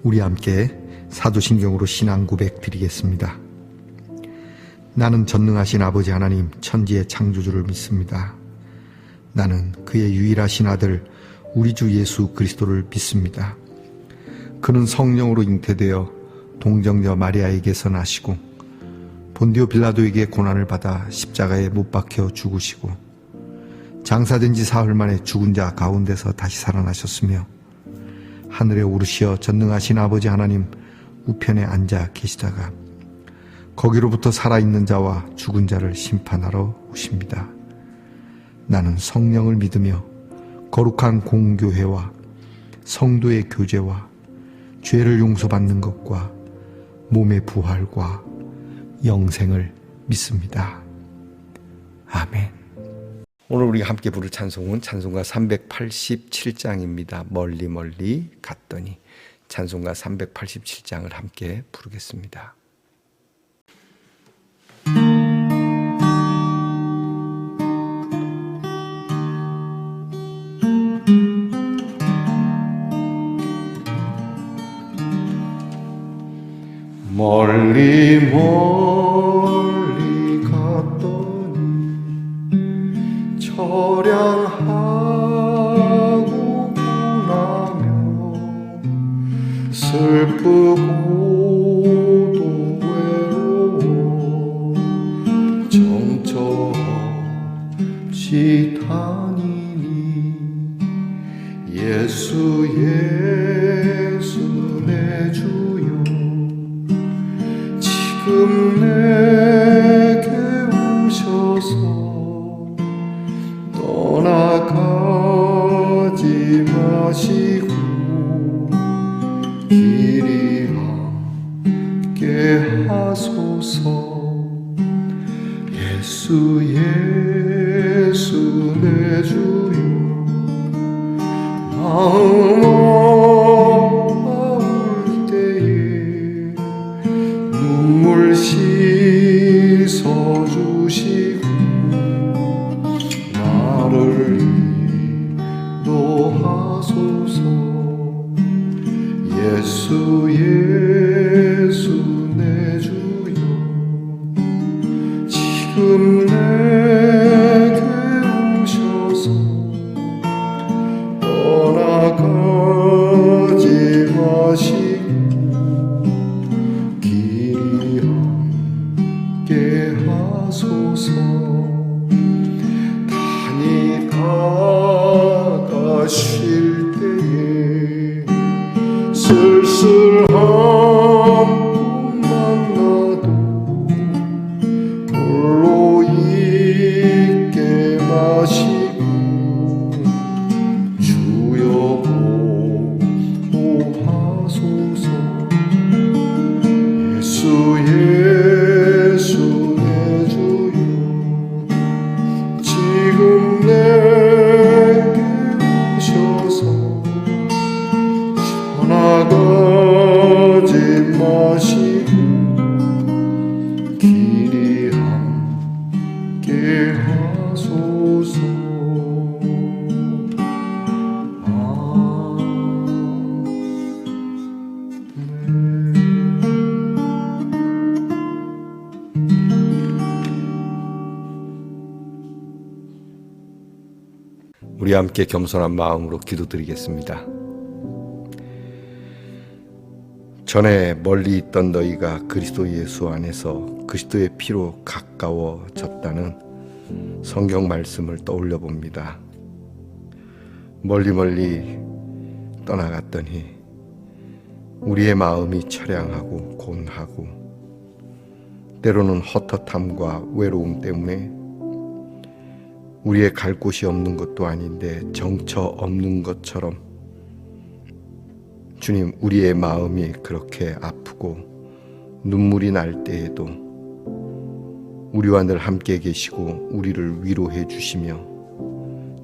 우리 함께 사도신경으로 신앙 고백 드리겠습니다. 나는 전능하신 아버지 하나님 천지의 창조주를 믿습니다. 나는 그의 유일하신 아들 우리 주 예수 그리스도를 믿습니다. 그는 성령으로 잉태되어 동정녀 마리아에게서 나시고 본디오 빌라도에게 고난을 받아 십자가에 못 박혀 죽으시고 장사된 지 사흘 만에 죽은 자 가운데서 다시 살아나셨으며 하늘에 오르시어 전능하신 아버지 하나님 우편에 앉아 계시다가 거기로부터 살아있는 자와 죽은 자를 심판하러 오십니다. 나는 성령을 믿으며 거룩한 공교회와 성도의 교제와 죄를 용서받는 것과 몸의 부활과 영생을 믿습니다. 아멘. 오늘 우리가 함께 부를 찬송은 찬송가 387장입니다. 멀리 멀리 갔더니 찬송가 387장을 함께 부르겠습니다. 멀리 멀리 갔더니 처량하고 고나며 슬프고도 외로워 정처없이 다니니 예수 예수 내 주여 지금 내게 오셔서 떠나가지 마시고 길이 함께 하소서. 예수 예수 내 주여 마음 아울 때에 눈물 씻어주시고 나를 인도하소서. 예수 예수 내 주여 지금 내게 오셔서 떠나가지 마시고 길이 함께 하소서. 다니다가 쉴 때에 쓸쓸한 꿈만 나도 홀로 있게 마시고 주여 보호하소서. 예수 예수 내 주여 지금 내게 오셔서 떠나가지 마시고 길이 함께 하소서. 우리 함께 겸손한 마음으로 기도드리겠습니다. 전에 멀리 있던 너희가 그리스도 예수 안에서 그리스도의 피로 가까워졌다는 성경 말씀을 떠올려 봅니다. 멀리 멀리 떠나갔더니 우리의 마음이 처량하고 곤하고 때로는 헛헛함과 외로움 때문에 우리의 갈 곳이 없는 것도 아닌데 정처 없는 것처럼 주님, 우리의 마음이 그렇게 아프고 눈물이 날 때에도 우리와 늘 함께 계시고 우리를 위로해 주시며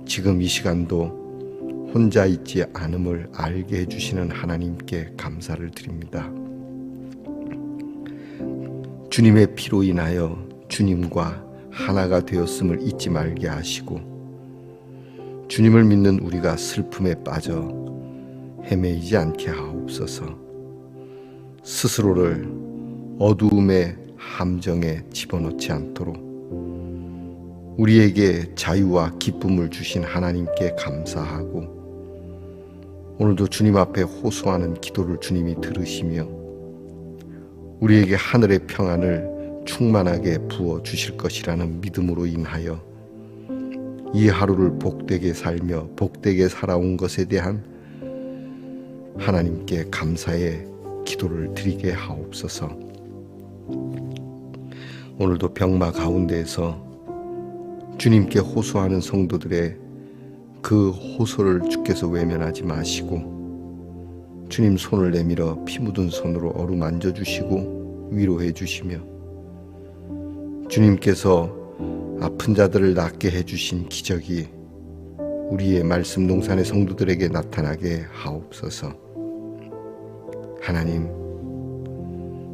지금 이 시간도 혼자 있지 않음을 알게 해주시는 하나님께 감사를 드립니다. 주님의 피로 인하여 주님과 하나가 되었음을 잊지 말게 하시고 주님을 믿는 우리가 슬픔에 빠져 헤매이지 않게 하옵소서. 스스로를 어두움의 함정에 집어넣지 않도록 우리에게 자유와 기쁨을 주신 하나님께 감사하고, 오늘도 주님 앞에 호소하는 기도를 주님이 들으시며 우리에게 하늘의 평안을 충만하게 부어 주실 것이라는 믿음으로 인하여 이 하루를 복되게 살며 복되게 살아온 것에 대한 하나님께 감사의 기도를 드리게 하옵소서. 오늘도 병마 가운데에서 주님께 호소하는 성도들의 그 호소를 주께서 외면하지 마시고 주님 손을 내밀어 피 묻은 손으로 어루만져 주시고 위로해 주시며 주님께서 아픈 자들을 낫게 해주신 기적이 우리의 말씀 동산의 성도들에게 나타나게 하옵소서. 하나님,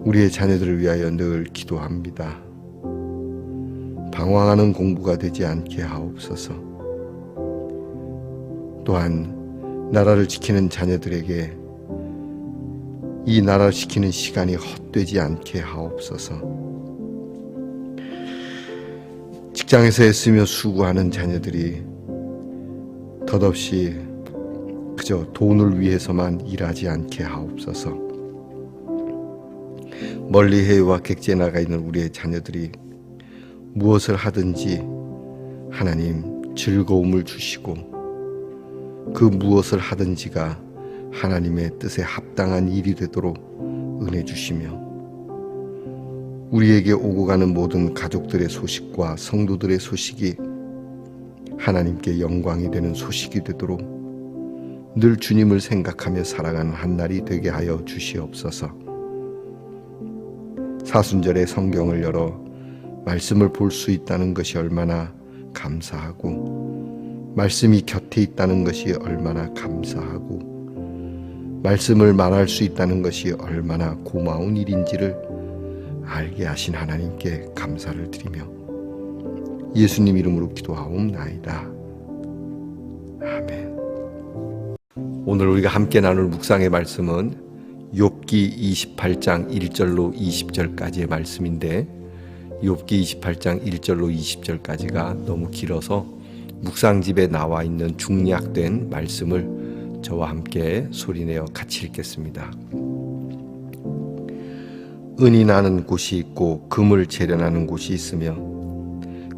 우리의 자녀들을 위하여 늘 기도합니다. 방황하는 공부가 되지 않게 하옵소서. 또한 나라를 지키는 자녀들에게 이 나라를 지키는 시간이 헛되지 않게 하옵소서. 직장에서 애쓰며 수고하는 자녀들이 덧없이 그저 돈을 위해서만 일하지 않게 하옵소서. 멀리 해외와 객지에 나가 있는 우리의 자녀들이 무엇을 하든지 하나님 즐거움을 주시고 그 무엇을 하든지가 하나님의 뜻에 합당한 일이 되도록 은혜 주시며 우리에게 오고 가는 모든 가족들의 소식과 성도들의 소식이 하나님께 영광이 되는 소식이 되도록 늘 주님을 생각하며 살아가는 한 날이 되게 하여 주시옵소서. 사순절에 성경을 열어 말씀을 볼 수 있다는 것이 얼마나 감사하고 말씀이 곁에 있다는 것이 얼마나 감사하고 말씀을 말할 수 있다는 것이 얼마나 고마운 일인지를 알게 하신 하나님께 감사를 드리며 예수님 이름으로 기도하옵나이다. 아멘. 오늘 우리가 함께 나눌 묵상의 말씀은 욥기 28장 1절로 20절까지의 말씀인데 욥기 28장 1절로 20절까지가 너무 길어서 묵상집에 나와 있는 중약된 말씀을 저와 함께 소리내어 같이 읽겠습니다. 은이 나는 곳이 있고 금을 재련하는 곳이 있으며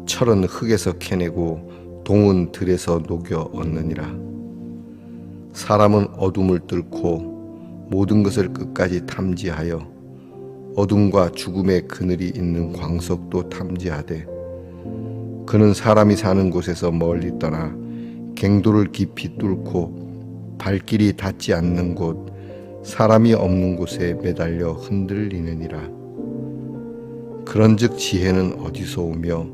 철은 흙에서 캐내고 동은 들에서 녹여 얻느니라. 사람은 어둠을 뚫고 모든 것을 끝까지 탐지하여 어둠과 죽음의 그늘이 있는 광석도 탐지하되 그는 사람이 사는 곳에서 멀리 떠나 갱도를 깊이 뚫고 발길이 닿지 않는 곳 사람이 없는 곳에 매달려 흔들리느니라. 그런즉 지혜는 어디서 오며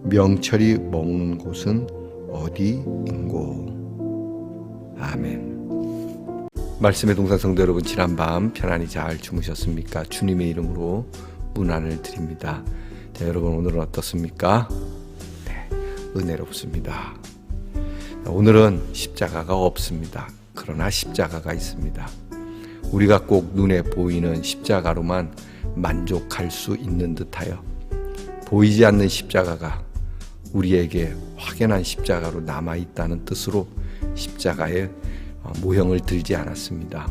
명철이 머무는 곳은 어디인고. 아멘. 말씀의 동산 성도 여러분, 지난밤 편안히 잘 주무셨습니까? 주님의 이름으로 문안을 드립니다. 자, 여러분 오늘은 어떻습니까? 네, 은혜롭습니다. 오늘은 십자가가 없습니다. 그러나 십자가가 있습니다. 우리가 꼭 눈에 보이는 십자가로만 만족할 수 있는 듯하여 보이지 않는 십자가가 우리에게 확연한 십자가로 남아있다는 뜻으로 십자가의 모형을 들지 않았습니다.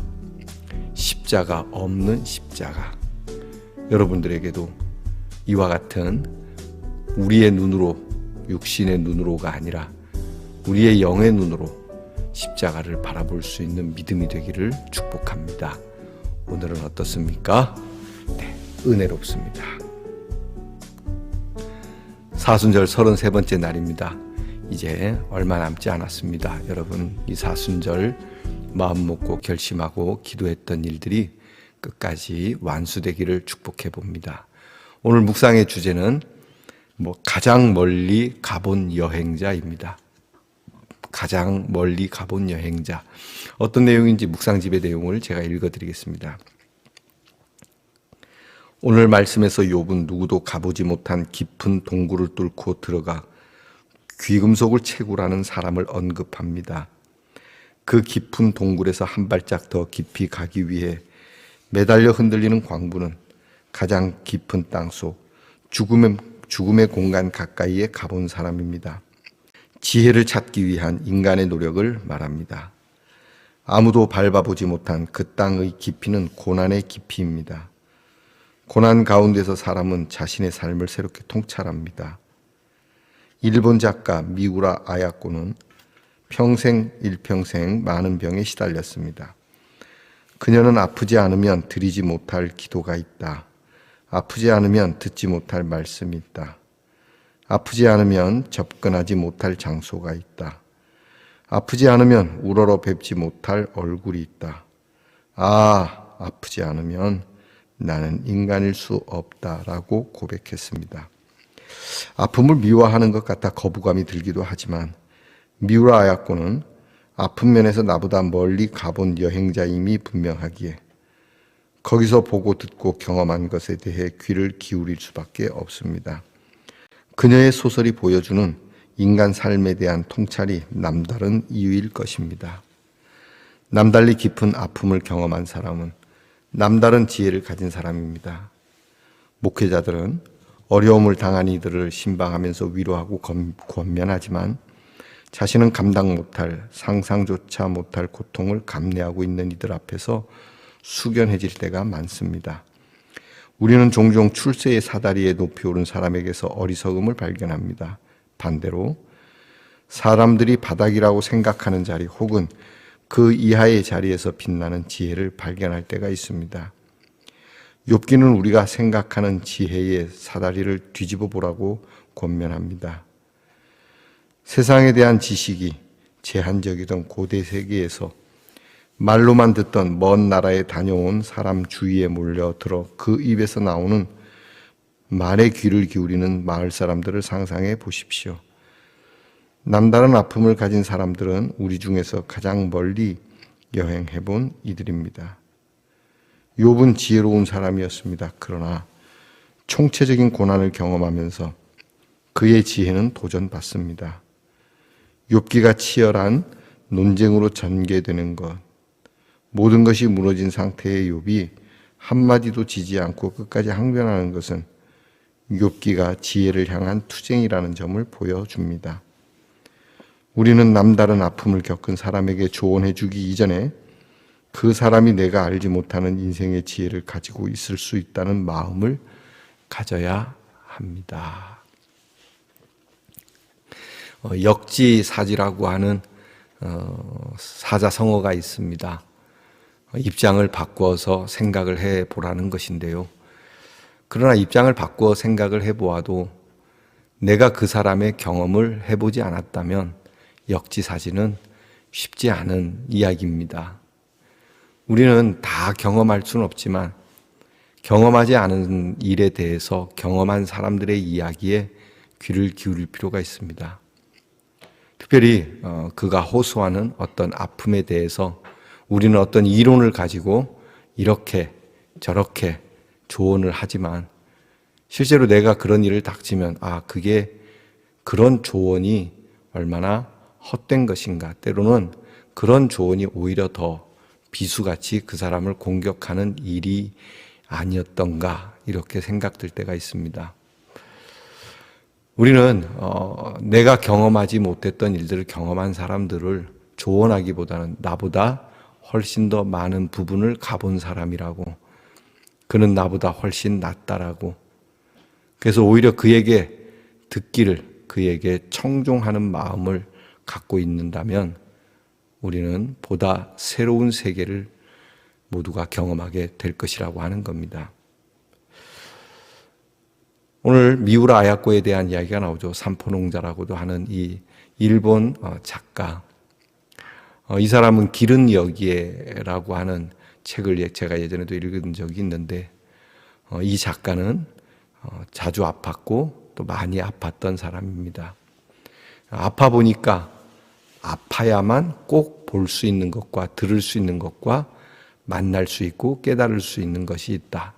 십자가 없는 십자가. 여러분들에게도 이와 같은 우리의 눈으로, 육신의 눈으로가 아니라 우리의 영의 눈으로 십자가를 바라볼 수 있는 믿음이 되기를 축복합니다. 오늘은 어떻습니까? 네, 은혜롭습니다. 사순절 33번째 날입니다. 이제 얼마 남지 않았습니다. 여러분, 이 사순절 마음 먹고 결심하고 기도했던 일들이 끝까지 완수되기를 축복해 봅니다. 오늘 묵상의 주제는 가장 멀리 가본 여행자입니다. 가장 멀리 가본 여행자. 어떤 내용인지 묵상집의 내용을 제가 읽어드리겠습니다. 오늘 말씀에서 욥은 누구도 가보지 못한 깊은 동굴을 뚫고 들어가 귀금속을 채굴하는 사람을 언급합니다. 그 깊은 동굴에서 한 발짝 더 깊이 가기 위해 매달려 흔들리는 광부는 가장 깊은 땅속 죽음의 공간 가까이에 가본 사람입니다. 지혜를 찾기 위한 인간의 노력을 말합니다. 아무도 밟아보지 못한 그 땅의 깊이는 고난의 깊이입니다. 고난 가운데서 사람은 자신의 삶을 새롭게 통찰합니다. 일본 작가 미우라 아야코는 일평생 많은 병에 시달렸습니다. 그녀는 아프지 않으면 드리지 못할 기도가 있다. 아프지 않으면 듣지 못할 말씀이 있다. 아프지 않으면 접근하지 못할 장소가 있다. 아프지 않으면 우러러 뵙지 못할 얼굴이 있다. 아프지 않으면 나는 인간일 수 없다라고 고백했습니다. 아픔을 미워하는 것 같아 거부감이 들기도 하지만 미우라 아야코는 아픈 면에서 나보다 멀리 가본 여행자임이 분명하기에 거기서 보고 듣고 경험한 것에 대해 귀를 기울일 수밖에 없습니다. 그녀의 소설이 보여주는 인간 삶에 대한 통찰이 남다른 이유일 것입니다. 남달리 깊은 아픔을 경험한 사람은 남다른 지혜를 가진 사람입니다. 목회자들은 어려움을 당한 이들을 신방하면서 위로하고 권면하지만 자신은 감당 못할, 상상조차 못할 고통을 감내하고 있는 이들 앞에서 숙연해질 때가 많습니다. 우리는 종종 출세의 사다리에 높이 오른 사람에게서 어리석음을 발견합니다. 반대로 사람들이 바닥이라고 생각하는 자리 혹은 그 이하의 자리에서 빛나는 지혜를 발견할 때가 있습니다. 욥기는 우리가 생각하는 지혜의 사다리를 뒤집어 보라고 권면합니다. 세상에 대한 지식이 제한적이던 고대 세계에서 말로만 듣던 먼 나라에 다녀온 사람 주위에 몰려들어 그 입에서 나오는 말에 귀를 기울이는 마을 사람들을 상상해 보십시오. 남다른 아픔을 가진 사람들은 우리 중에서 가장 멀리 여행해 본 이들입니다. 욥은 지혜로운 사람이었습니다. 그러나 총체적인 고난을 경험하면서 그의 지혜는 도전받습니다. 욥기가 치열한 논쟁으로 전개되는 것, 모든 것이 무너진 상태의 욥이 한마디도 지지 않고 끝까지 항변하는 것은 욥기가 지혜를 향한 투쟁이라는 점을 보여줍니다. 우리는 남다른 아픔을 겪은 사람에게 조언해 주기 이전에 그 사람이 내가 알지 못하는 인생의 지혜를 가지고 있을 수 있다는 마음을 가져야 합니다. 역지사지라고 하는 사자성어가 있습니다. 입장을 바꿔서 생각을 해보라는 것인데요. 그러나 입장을 바꿔 생각을 해보아도 내가 그 사람의 경험을 해보지 않았다면 역지사지는 쉽지 않은 이야기입니다. 우리는 다 경험할 수는 없지만 경험하지 않은 일에 대해서 경험한 사람들의 이야기에 귀를 기울일 필요가 있습니다. 특별히 그가 호소하는 어떤 아픔에 대해서 우리는 어떤 이론을 가지고 이렇게 저렇게 조언을 하지만 실제로 내가 그런 일을 닥치면 그게 그런 조언이 얼마나 헛된 것인가, 때로는 그런 조언이 오히려 더 비수같이 그 사람을 공격하는 일이 아니었던가 이렇게 생각될 때가 있습니다. 우리는 내가 경험하지 못했던 일들을 경험한 사람들을 조언하기보다는 나보다 훨씬 더 많은 부분을 가본 사람이라고, 그는 나보다 훨씬 낫다라고, 그래서 오히려 그에게 듣기를, 그에게 청종하는 마음을 갖고 있는다면 우리는 보다 새로운 세계를 모두가 경험하게 될 것이라고 하는 겁니다. 오늘 미우라 아야코에 대한 이야기가 나오죠. 산포농자라고도 하는 이 일본 작가. 이 사람은 길은 여기에라고 하는 책을 제가 예전에도 읽은 적이 있는데 이 작가는 자주 아팠고 또 많이 아팠던 사람입니다. 아파 보니까 아파야만 꼭 볼 수 있는 것과 들을 수 있는 것과 만날 수 있고 깨달을 수 있는 것이 있다.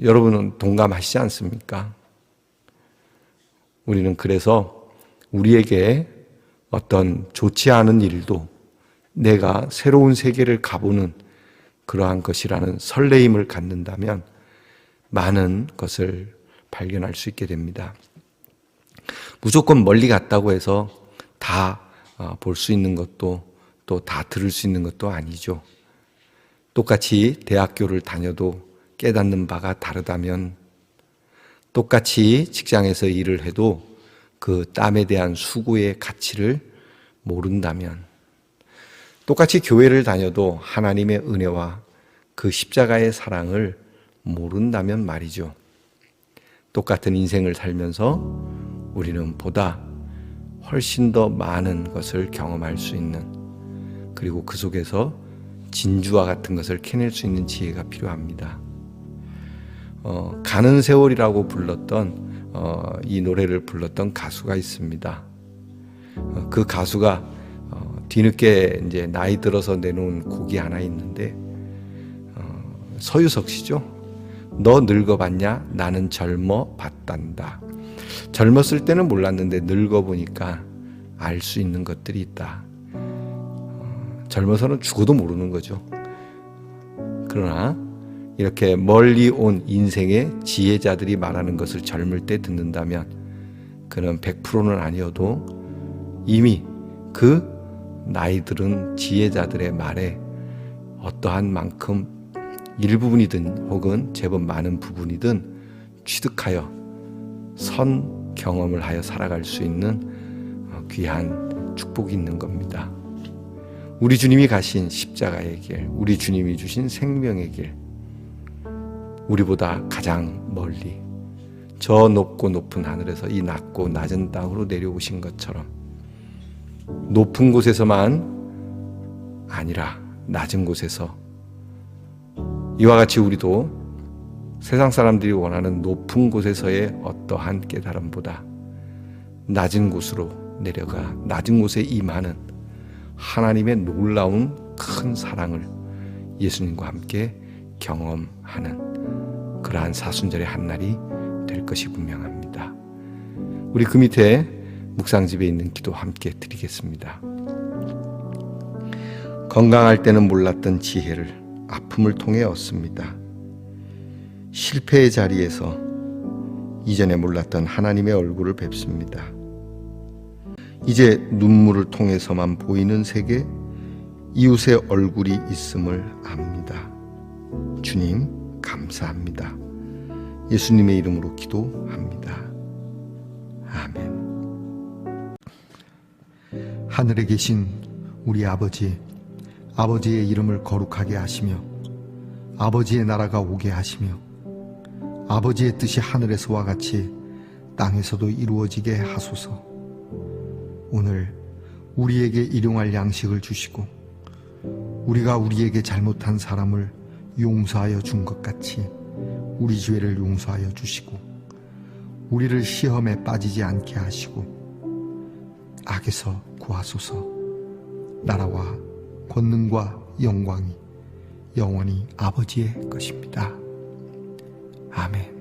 여러분은 동감하시지 않습니까? 우리는 그래서 우리에게 어떤 좋지 않은 일도 내가 새로운 세계를 가보는 그러한 것이라는 설레임을 갖는다면 많은 것을 발견할 수 있게 됩니다. 무조건 멀리 갔다고 해서 다 볼 수 있는 것도 또 다 들을 수 있는 것도 아니죠. 똑같이 대학교를 다녀도 깨닫는 바가 다르다면, 똑같이 직장에서 일을 해도 그 땀에 대한 수고의 가치를 모른다면, 똑같이 교회를 다녀도 하나님의 은혜와 그 십자가의 사랑을 모른다면 말이죠. 똑같은 인생을 살면서 우리는 보다 훨씬 더 많은 것을 경험할 수 있는, 그리고 그 속에서 진주와 같은 것을 캐낼 수 있는 지혜가 필요합니다. 가는 세월이라고 불렀던 이 노래를 불렀던 가수가 있습니다. 그 가수가 뒤늦게 이제 나이 들어서 내놓은 곡이 하나 있는데, 서유석 씨죠. 너 늙어봤냐? 나는 젊어 봤단다. 젊었을 때는 몰랐는데 늙어보니까 알 수 있는 것들이 있다. 젊어서는 죽어도 모르는 거죠. 그러나 이렇게 멀리 온 인생의 지혜자들이 말하는 것을 젊을 때 듣는다면 그는 100%는 아니어도 이미 그 나이 들은 지혜자들의 말에 어떠한 만큼 일부분이든 혹은 제법 많은 부분이든 취득하여 선 경험을 하여 살아갈 수 있는 귀한 축복이 있는 겁니다. 우리 주님이 가신 십자가의 길, 우리 주님이 주신 생명의 길, 우리보다 가장 멀리 저 높고 높은 하늘에서 이 낮고 낮은 땅으로 내려오신 것처럼 높은 곳에서만 아니라 낮은 곳에서 이와 같이 우리도 세상 사람들이 원하는 높은 곳에서의 어떠한 깨달음보다 낮은 곳으로 내려가 낮은 곳에 임하는 하나님의 놀라운 큰 사랑을 예수님과 함께 경험하는 그러한 사순절의 한날이 될 것이 분명합니다. 우리 그 밑에 묵상집에 있는 기도 함께 드리겠습니다. 건강할 때는 몰랐던 지혜를 아픔을 통해 얻습니다. 실패의 자리에서 이전에 몰랐던 하나님의 얼굴을 뵙습니다. 이제 눈물을 통해서만 보이는 세계, 이웃의 얼굴이 있음을 압니다. 주님 감사합니다. 예수님의 이름으로 기도합니다. 아멘. 하늘에 계신 우리 아버지, 아버지의 이름을 거룩하게 하시며 아버지의 나라가 오게 하시며 아버지의 뜻이 하늘에서와 같이 땅에서도 이루어지게 하소서. 오늘 우리에게 일용할 양식을 주시고 우리가 우리에게 잘못한 사람을 용서하여 준 것 같이 우리 죄를 용서하여 주시고 우리를 시험에 빠지지 않게 하시고 악에서 구하소서. 나라와 권능과 영광이 영원히 아버지의 것입니다. 아멘.